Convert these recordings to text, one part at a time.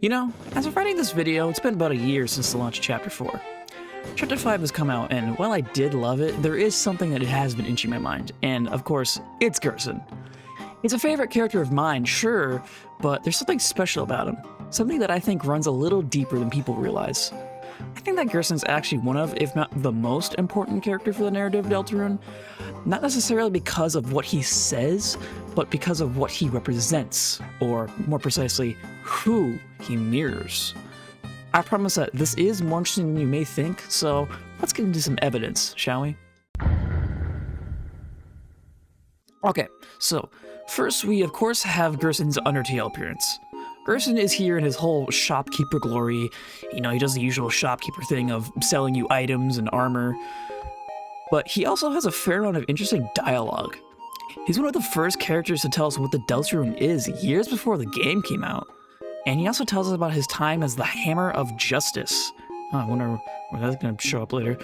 You know, as of writing this video, it's been about a year since the launch of Chapter 4. Chapter 5 has come out, and while I did love it, there is something that it has been itching my mind, and of course, it's Gerson. He's a favorite character of mine, sure, but there's something special about him. Something that I think runs a little deeper than people realize. I think that Gerson's actually one of, if not the most important character for the narrative of Deltarune, not necessarily because of what he says, but because of what he represents, or more precisely, who he mirrors. I promise that this is more interesting than you may think, so let's get into some evidence, shall we? Okay, so first we of course have Gerson's Undertale appearance. Gerson is here in his whole shopkeeper glory. You know, he does the usual shopkeeper thing of selling you items and armor, but he also has a fair amount of interesting dialogue. He's one of the first characters to tell us what the Deltarune is years before the game came out. And he also tells us about his time as the Hammer of Justice. I wonder where that's going to show up later.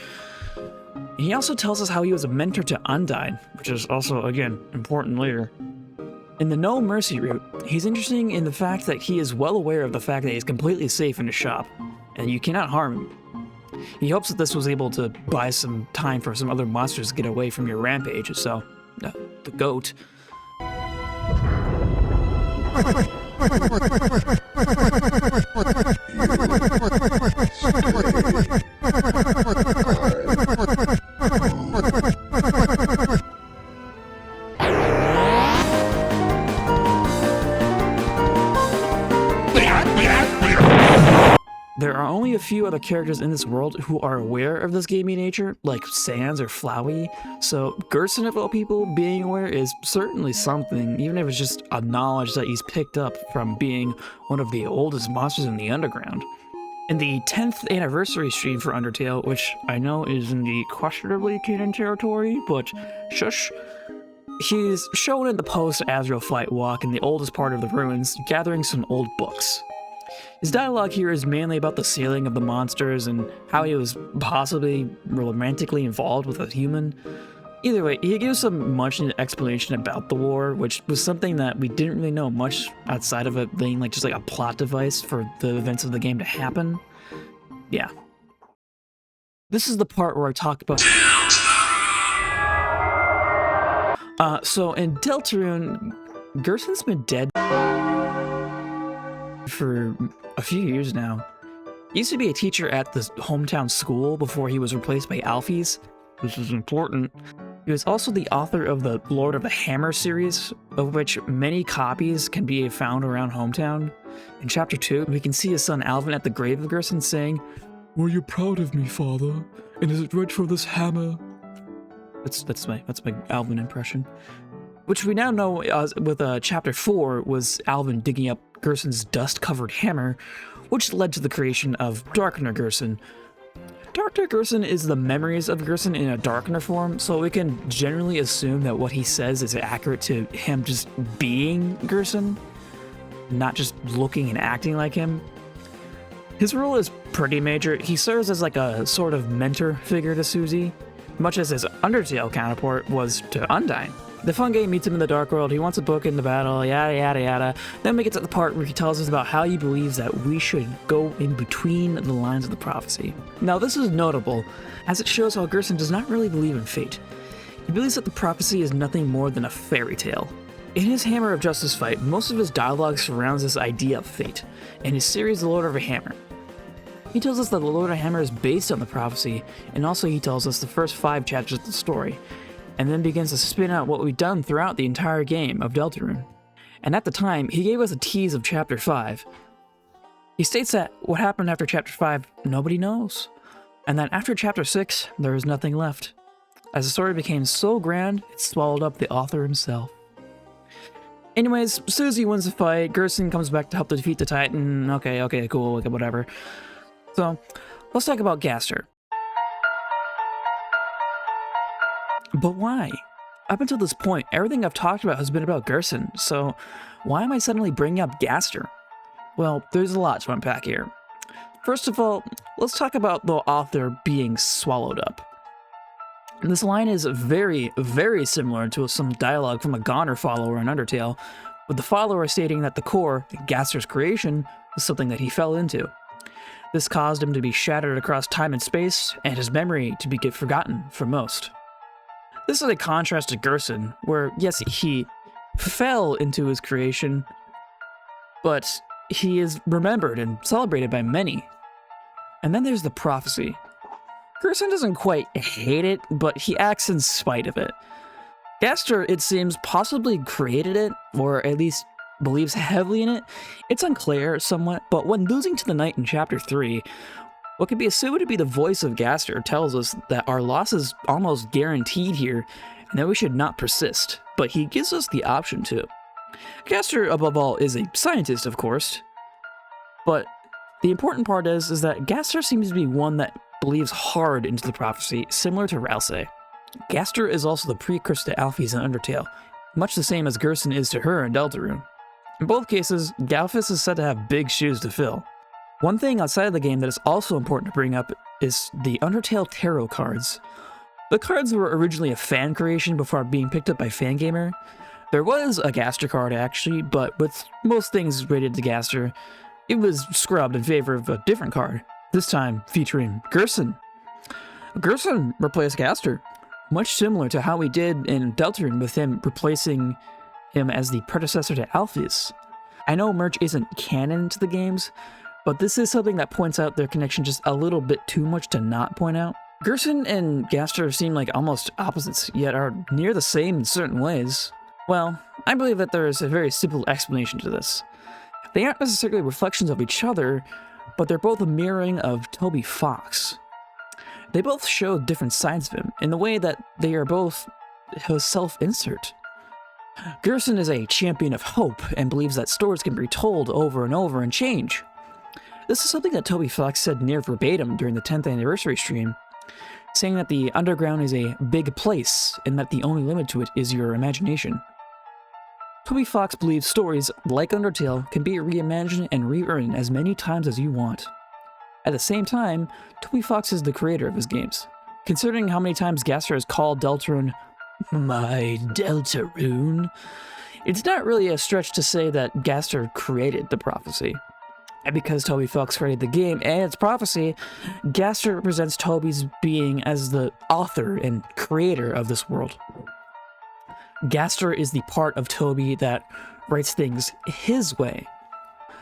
He also tells us how he was a mentor to Undyne, which is also, again, important later. In the No Mercy route, he's interesting in the fact that he is well aware of the fact that he's completely safe in his shop, and you cannot harm him. He hopes that this was able to buy some time for some other monsters to get away from your rampage, so, the goat. There are only a few other characters in this world who are aware of this gamey nature, like Sans or Flowey, so Gerson of all people being aware is certainly something, even if it's just a knowledge that he's picked up from being one of the oldest monsters in the underground. In the 10th anniversary stream for Undertale, which I know is in the questionably canon territory, but shush, he's shown in the post-Azrael fight walk in the oldest part of the ruins, gathering some old books. His dialogue here is mainly about the sailing of the monsters and how he was possibly romantically involved with a human. Either way, he gives some much-needed explanation about the war, which was something that we didn't really know much outside of it being just like a plot device for the events of the game to happen. Yeah. This is the part where I talk about... So in Deltarune, Gerson's been dead for a few years now. He used to be a teacher at the hometown school before he was replaced by Alphys. This is important. He was also the author of the Lord of the Hammer series, of which many copies can be found around hometown. In Chapter 2, we can see his son Alvin at the grave of Gerson saying, "Were you proud of me, father? And is it right for this hammer?" That's my Alvin impression. Which we now know with Chapter 4 was Alvin digging up Gerson's dust-covered hammer, which led to the creation of Darkener Gerson. Darkener Gerson is the memories of Gerson in a Darkener form, so we can generally assume that what he says is accurate to him just being Gerson, not just looking and acting like him. His role is pretty major. He serves as like a sort of mentor figure to Susie, much as his Undertale counterpart was to Undyne. The fun game meets him in the Dark World, he wants a book in the battle, yada yada yada. Then we get to the part where he tells us about how he believes that we should go in between the lines of the prophecy. Now this is notable, as it shows how Gerson does not really believe in fate. He believes that the prophecy is nothing more than a fairy tale. In his Hammer of Justice fight, most of his dialogue surrounds this idea of fate, and his series The Lord of the Hammer. He tells us that the Lord of the Hammer is based on the prophecy, and also he tells us the first 5 chapters of the story, and then begins to spin out what we've done throughout the entire game of Deltarune. And at the time, he gave us a tease of Chapter 5. He states that what happened after Chapter 5, nobody knows. And that after Chapter 6, there is nothing left. As the story became so grand, it swallowed up the author himself. Anyways, Susie wins the fight, Gerson comes back to help to defeat the Titan, okay, cool, okay, whatever. So, let's talk about Gaster. But why? Up until this point, everything I've talked about has been about Gerson, so why am I suddenly bringing up Gaster? Well, there's a lot to unpack here. First of all, let's talk about the author being swallowed up. This line is very, very similar to some dialogue from a Goner follower in Undertale, with the follower stating that the core, Gaster's creation, was something that he fell into. This caused him to be shattered across time and space, and his memory to be forgotten for most. This is a contrast to Gerson, where yes, he fell into his creation, but he is remembered and celebrated by many. And then there's the prophecy. Gerson doesn't quite hate it, but he acts in spite of it. Gaster, it seems, possibly created it, or at least believes heavily in it. It's unclear somewhat, but when losing to the knight in Chapter 3, what can be assumed to be the voice of Gaster tells us that our loss is almost guaranteed here, and that we should not persist, but he gives us the option to. Gaster, above all, is a scientist, of course, but the important part is that Gaster seems to be one that believes hard into the prophecy, similar to Rousey. Gaster is also the precursor to Alphys in Undertale, much the same as Gerson is to her in Deltarune. In both cases, Galphys is said to have big shoes to fill. One thing outside of the game that is also important to bring up is the Undertale tarot cards. The cards were originally a fan creation before being picked up by Fangamer. There was a Gaster card actually, but with most things rated to Gaster, it was scrubbed in favor of a different card, this time featuring Gerson. Gerson replaced Gaster, much similar to how we did in Deltarune with him replacing him as the predecessor to Alphys. I know merch isn't canon to the games, but this is something that points out their connection just a little bit too much to not point out. Gerson and Gaster seem like almost opposites, yet are near the same in certain ways. Well, I believe that there is a very simple explanation to this. They aren't necessarily reflections of each other, but they're both a mirroring of Toby Fox. They both show different sides of him, in the way that they are both his self-insert. Gerson is a champion of hope, and believes that stories can be retold over and over and change. This is something that Toby Fox said near verbatim during the 10th anniversary stream, saying that the underground is a big place, and that the only limit to it is your imagination. Toby Fox believes stories, like Undertale, can be reimagined and rewritten as many times as you want. At the same time, Toby Fox is the creator of his games. Considering how many times Gaster has called Deltarune my Deltarune, it's not really a stretch to say that Gaster created the prophecy. And because Toby Fox created the game and its prophecy, Gaster represents Toby's being as the author and creator of this world. Gaster is the part of Toby that writes things his way,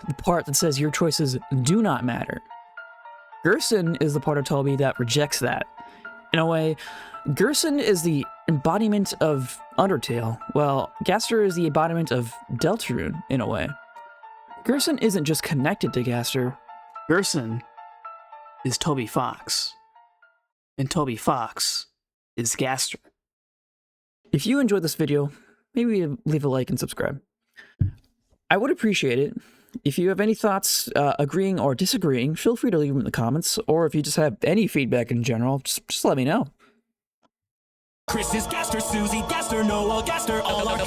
the part that says your choices do not matter. Gerson is the part of Toby that rejects that. In a way, Gerson is the embodiment of Undertale, while Gaster is the embodiment of Deltarune, in a way. Gerson isn't just connected to Gaster. Gerson is Toby Fox, and Toby Fox is Gaster. If you enjoyed this video, maybe leave a like and subscribe. I would appreciate it. If you have any thoughts, agreeing or disagreeing, feel free to leave them in the comments, or if you just have any feedback in general, just let me know. Chris is Gaster, Susie Gaster, Noah Gaster, all our